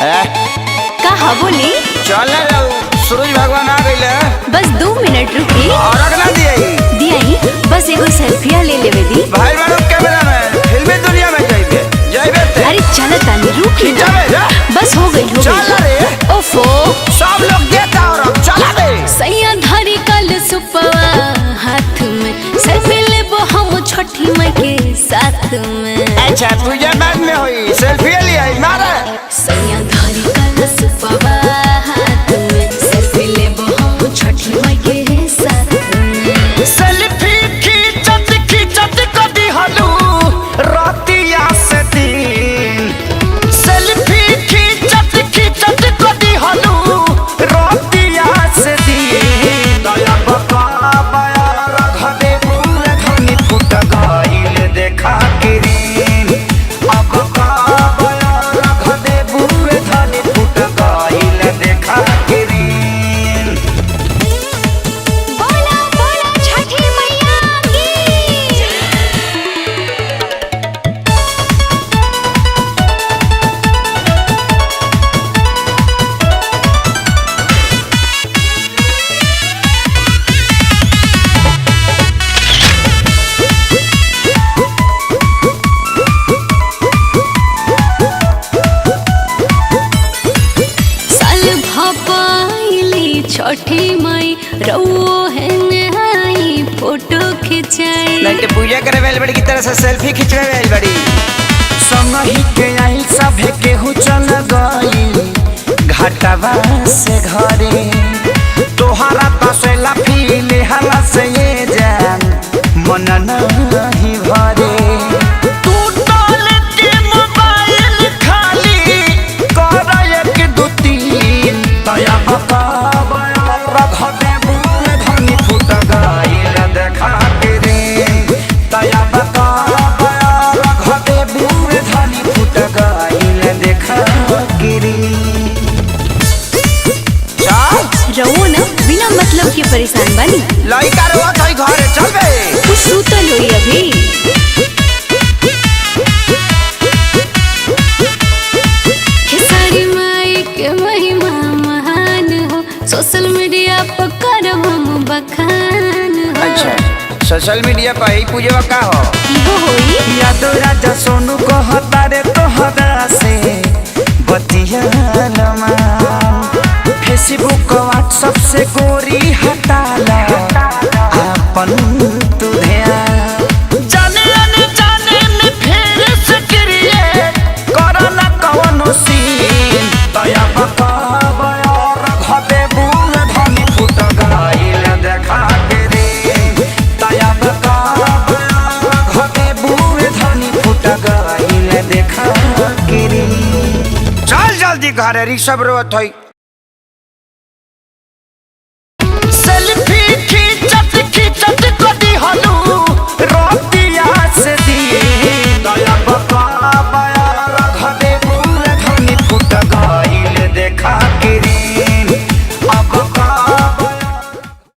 कहा बोली चल सूरज भगवान आ गई। बस 2 मिनट रुकी और अगला दिया बस एगो सेल्फिया ले लेवे दी। भाई बड़ो कैमरा में फिल्मी दुनिया में जाइबे अरे चल तानी रुकी बस हो गई चल रे ओफो सब लोग देता और चला दे सैया धरी कल सुपवा हाथ में सेल्फी लेबो हम छोटी माई के साथ में। अच्छा तुझे बाद में हुई सेल्फी ले आई मारा सैया धरी कल सुपवा हाथ में सेल्फी लेबो हम छोटी माई के साथ में। सेल्फी खींचत कदी हलू रातिया से दिन सेल्फी खींचत कदी हलू रातिया से दिन दया बका बया रख दे पूरे धनी फुट गइल देखा किरीन अब का बया रख दे पूरे धनी फुट गइल देखा किरीन। बोला बोला छठी मैया की साल भपाइली छठी माई रउओ है नहाई फोटो खिंचाई लाइट पूजा करे वेल बड़ी की तरह से सेल्फी खिंचवे वेल बड़ी संगही के आई सभे केहू चल गई घाटवा से घरे तोहरा तसेला फीले हला से ये जान मन नहीं भरे तू डाल के मोबाइल खाली कर एक दो तीन दया बका बया रख दे पूरे धनी फुट गइल देखा के रे दया बका बया रख दे पूरे धनी फुट गइल देखा के रे। चल रउओ ना बिना मतलब के परेशान बानी लइका रोआ थई घरे चल बे कुछ सुतल होई अभी खेसारी माई के महिमा महान हो सोशल मीडिया पर करम हम बखान हो। अच्छा सोशल मीडिया पर ही पूजवा का हो इहो होई यादो राजा सोनू कहता रे तोहरा से बतियालमा फेसबुक व्हाट्सएप से गोरी हटाला अपन तू ध्यान जाने अनजाने में फेर से करिए करला कवनो सीन दया बका बया रख दे बूढ़ धनी फुट गइल देखा के रे दया बका बया रख दे बूढ़ धनी फुट गइल देखा के रे। चल जल्दी घरे रिक्शा रोत होई सेल्फी खींचत कदी हलू रोती